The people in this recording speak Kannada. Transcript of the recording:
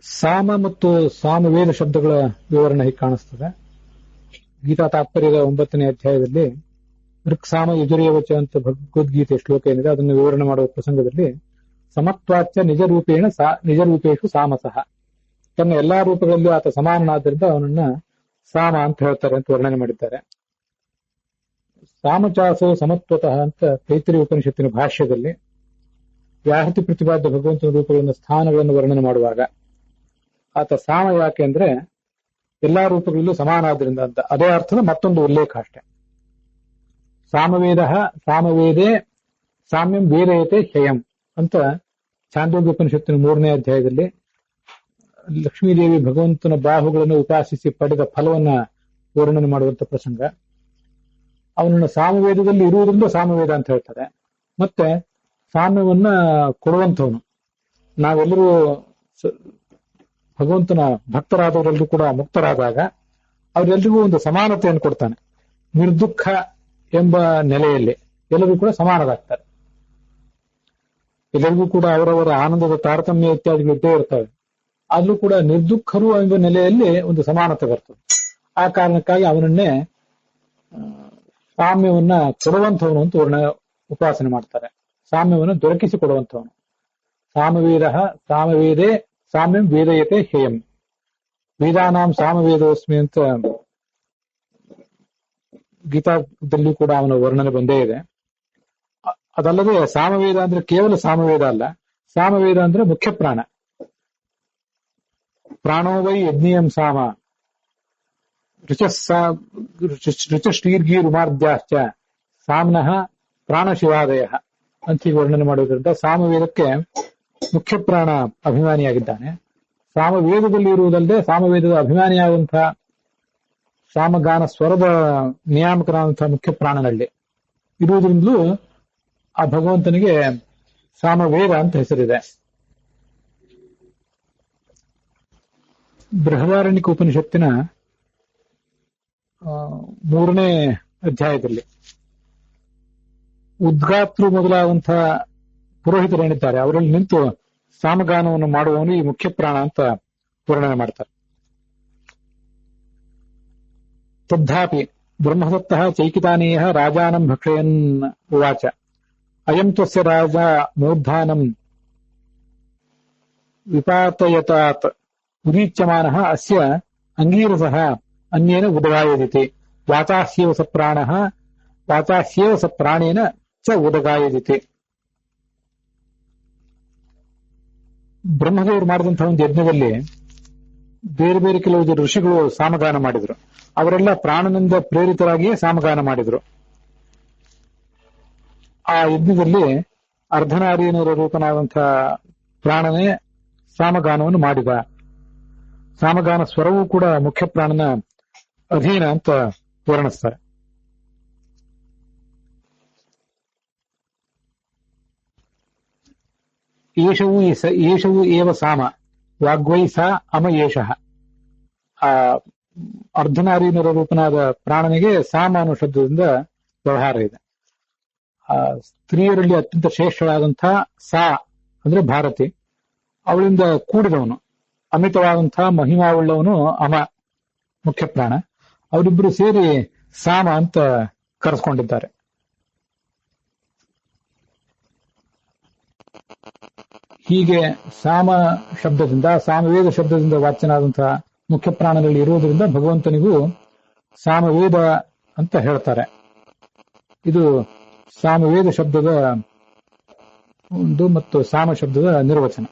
ಸಾಮ ಮತ್ತು ಸಾಮವೇದ ಶಬ್ದಗಳ ವಿವರಣೆ ಹೀಗೆ ಕಾಣಿಸ್ತದೆ. ಗೀತಾ ತಾತ್ಪರ್ಯದ 9ನೇ ಅಧ್ಯಾಯದಲ್ಲಿ ಋಕ್ಸಾಮ ಯಜುರೇವಚ ಅಂತ ಭಗವದ್ಗೀತೆ ಶ್ಲೋಕ ಏನಿದೆ ಅದನ್ನು ವಿವರಣೆ ಮಾಡುವ ಪ್ರಸಂಗದಲ್ಲಿ ಸಮತ್ವಾಚ್ಯ ನಿಜರೂಪೇಶು ಸಾಮಸಃ, ತನ್ನ ಎಲ್ಲಾ ರೂಪಗಳಲ್ಲೂ ಆತ ಸಮಾನನಾದ್ದರಿಂದ ಅವನನ್ನ ಸಾಮ ಅಂತ ಹೇಳ್ತಾರೆ ಅಂತ ವರ್ಣನೆ ಮಾಡಿದ್ದಾರೆ. ಸಾಮಚಾಸೋ ಸಮತ್ವತಃ ಅಂತ ತೈತ್ರಿಯ ಉಪನಿಷತ್ತಿನ ಭಾಷ್ಯದಲ್ಲಿ ವ್ಯಾಹೃತಿ ಪ್ರತಿಪಾದ್ಯ ಭಗವಂತನ ರೂಪಗಳನ್ನು ಸ್ಥಾನಗಳನ್ನು ವರ್ಣನೆ ಮಾಡುವಾಗ ಆತ ಸಾಮ ಯಾಕೆ ಅಂದ್ರೆ ಎಲ್ಲಾ ರೂಪಗಳಲ್ಲೂ ಸಮಾನ ಆದ್ರಿಂದ ಅಂತ, ಅದೇ ಅರ್ಥದ ಮತ್ತೊಂದು ಉಲ್ಲೇಖ ಅಷ್ಟೆ. ಸಾಮವೇದೇ ಸಾಮ್ಯಂ ವೇದಯತೆ ಹ್ಯಯಂ ಅಂತ ಛಾಂದೋಗ್ಯ ಉಪನಿಷತ್ತಿನ 3ನೇ ಅಧ್ಯಾಯದಲ್ಲಿ ಲಕ್ಷ್ಮೀದೇವಿ ಭಗವಂತನ ಬಾಹುಗಳನ್ನು ಉಪಾಸಿಸಿ ಪಡೆದ ಫಲವನ್ನ ವರ್ಣನೆ ಮಾಡುವಂತ ಪ್ರಸಂಗ. ಅವನನ್ನು ಸಾಮವೇದದಲ್ಲಿ ಇರುವುದರಿಂದ ಸಾಮವೇದ ಅಂತ ಹೇಳ್ತಾರೆ. ಮತ್ತೆ ಸಾಮ್ಯವನ್ನ ಕೊಡುವಂಥವನು, ನಾವೆಲ್ಲರೂ ಭಗವಂತನ ಭಕ್ತರಾದವರೆಲ್ಲರೂ ಕೂಡ ಮುಕ್ತರಾದಾಗ ಅವರೆಲ್ಲರಿಗೂ ಒಂದು ಸಮಾನತೆಯನ್ನು ಕೊಡ್ತಾನೆ. ನಿರ್ದುಃಖ ಎಂಬ ನೆಲೆಯಲ್ಲಿ ಎಲ್ಲರೂ ಕೂಡ ಸಮಾನರಾಗ್ತಾರೆ. ಎಲ್ಲರಿಗೂ ಕೂಡ ಅವರವರ ಆನಂದದ ತಾರತಮ್ಯ ಇತ್ಯಾದಿಗಳು ಇದ್ದೇ ಇರ್ತವೆ. ಆದ್ರೂ ಕೂಡ ನಿರ್ದುಃಖರು ಎಂಬ ನೆಲೆಯಲ್ಲಿ ಒಂದು ಸಮಾನತೆ ಬರ್ತದೆ. ಆ ಕಾರಣಕ್ಕಾಗಿ ಅವನನ್ನೇ ಸಾಮ್ಯವನ್ನ ಕೊಡುವಂಥವನು ಅಂತ ಉಪಾಸನೆ ಮಾಡ್ತಾರೆ. ಸಾಮ್ಯವನ್ನು ದೊರಕಿಸಿ ಕೊಡುವಂಥವನು. ಸಾಮವೇದ ಸಾಮವೇದೇ ಸಾಮ್ಯಂ ವೇದಯತೆ ಹೇಯಂ, ವೇದಾನಾಂ ಸಾಮವೇದೋಸ್ಮಿ ಅಂತ ಗೀತಾದಲ್ಲಿ ಕೂಡ ಅವನ ವರ್ಣನೆ ಬಂದೇ ಇದೆ. ಅದಲ್ಲದೆ ಸಾಮವೇದ ಅಂದ್ರೆ ಕೇವಲ ಸಾಮವೇದ ಅಲ್ಲ, ಸಾಮವೇದ ಅಂದ್ರೆ ಮುಖ್ಯ ಪ್ರಾಣ. ಪ್ರಾಣೋ ವೈ ಯಜ್ಞೀಯಂ ಸಾಮ ರುಚಶ್ರೀರ್ಗೀರುಮಾರ್ದ್ಯಾಶ್ಚ ಸಾಮ್ನಃ ಪ್ರಾಣಶಿವಾದಯ ಅಂತ ಹೀಗೆ ವರ್ಣನೆ ಮಾಡೋದ್ರಿಂದ ಸಾಮವೇದಕ್ಕೆ ಮುಖ್ಯ ಪ್ರಾಣ ಅಭಿಮಾನಿಯಾಗಿದ್ದಾನೆ. ಸಾಮವೇದದಲ್ಲಿ ಇರುವುದಲ್ಲದೆ ಸಾಮವೇದದ ಅಭಿಮಾನಿಯಾದಂತಹ ಸಾಮಗಾನ ಸ್ವರದ ನಿಯಾಮಕನಾದಂತಹ ಮುಖ್ಯ ಪ್ರಾಣನಲ್ಲಿ ಇರುವುದರಿಂದಲೂ ಆ ಭಗವಂತನಿಗೆ ಸಾಮವೇದ ಅಂತ ಹೆಸರಿದೆ. ಬೃಹದಾರಣ್ಯಕ ಉಪನಿಷತ್ತಿನ 3ನೇ ಅಧ್ಯಾಯದಲ್ಲಿ ಉದ್ಗಾತೃ ಮೊದಲಾದಂತಹ ಪುರೋಹಿತರೇನಿದ್ದಾರೆ ಅವರಲ್ಲಿ ನಿಂತು ಸಾಮಗಾನವನ್ನು ಮಾಡುವವನು ಈ ಮುಖ್ಯ ಪ್ರಾಣ ಅಂತ ವರ್ಣನೆ ಮಾಡ್ತಾರೆ. ತದ್ಧಾಪಿ ಬ್ರಹ್ಮದತ್ತಃ ಚೈಕಿತಾನೇಯ ರಾಜಾನಂ ಭಕ್ಷಯನ್ ಉವಾಚ ಅಯಂ ತ್ವಸ್ಯ ರಾಜ ಮೂರ್ಧಾನಂ ವಿಪಾತಯತಾತ್ ಉದೀಚ್ಯಮಾನಃ ಅಸ್ಯ ಅಂಗೀರಸಃ ಅನ್ಯೇನ ಉದಗಾಯದಿತಿ ವಾಚಾಸ್ಯೇವ ಸ ಪ್ರಾಣೇನ ಚ ಉದಗಾಯದಿತಿ. ಬ್ರಹ್ಮದೇವರು ಮಾಡಿದಂತಹ ಒಂದು ಯಜ್ಞದಲ್ಲಿ ಬೇರೆ ಬೇರೆ ಕೆಲವು ಋಷಿಗಳು ಸಾಮಗಾನ ಮಾಡಿದ್ರು. ಅವರೆಲ್ಲ ಪ್ರಾಣನಿಂದ ಪ್ರೇರಿತರಾಗಿಯೇ ಸಾಮಗಾನ ಮಾಡಿದ್ರು. ಆ ಯಜ್ಞದಲ್ಲಿ ಅರ್ಧನಾರೀನರ ರೂಪನಾದಂತಹ ಪ್ರಾಣನೇ ಸಾಮಗಾನವನ್ನು ಮಾಡಿದ. ಸಾಮಗಾನ ಸ್ವರವೂ ಕೂಡ ಮುಖ್ಯ ಪ್ರಾಣನ ಅಧೀನ ಅಂತ ವರ್ಣಿಸ್ತಾರೆ. ಏಷವು ಏವ ಸಾಮ ವಾಗ್ವೈ ಸಾ ಅಮ ಏಷಃ. ಆ ಅರ್ಧನಾರೀನರ ರೂಪನಾದ ಪ್ರಾಣನಿಗೆ ಸಾಮ ಅನ್ನೋ ಶಬ್ದದಿಂದ ವ್ಯವಹಾರ ಇದೆ. ಆ ಸ್ತ್ರೀಯರಲ್ಲಿ ಅತ್ಯಂತ ಶ್ರೇಷ್ಠಳಾದಂತಹ ಸಾ ಅಂದ್ರೆ ಭಾರತಿ, ಅವಳಿಂದ ಕೂಡಿದವನು ಅಮಿತವಾದಂತಹ ಮಹಿಮಾವುಳ್ಳವನು ಅಮ ಮುಖ್ಯ ಪ್ರಾಣ. ಅವರಿಬ್ಬರು ಸೇರಿ ಸಾಮ ಅಂತ ಕರೆಸ್ಕೊಂಡಿದ್ದಾರೆ. ಹೀಗೆ ಸಾಮ ಶಬ್ದದಿಂದ ಸಾಮವೇದ ಶಬ್ದದಿಂದ ವಾಚ್ಯನಾದಂತಹ ಮುಖ್ಯ ಪ್ರಾಣಗಳಲ್ಲಿ ಇರುವುದರಿಂದ ಭಗವಂತನಿಗೂ ಸಾಮವೇದ ಅಂತ ಹೇಳ್ತಾರೆ. ಇದು ಸಾಮವೇದ ಶಬ್ದದ ಒಂದು ಮತ್ತು ಸಾಮ ಶಬ್ದದ ನಿರ್ವಚನ.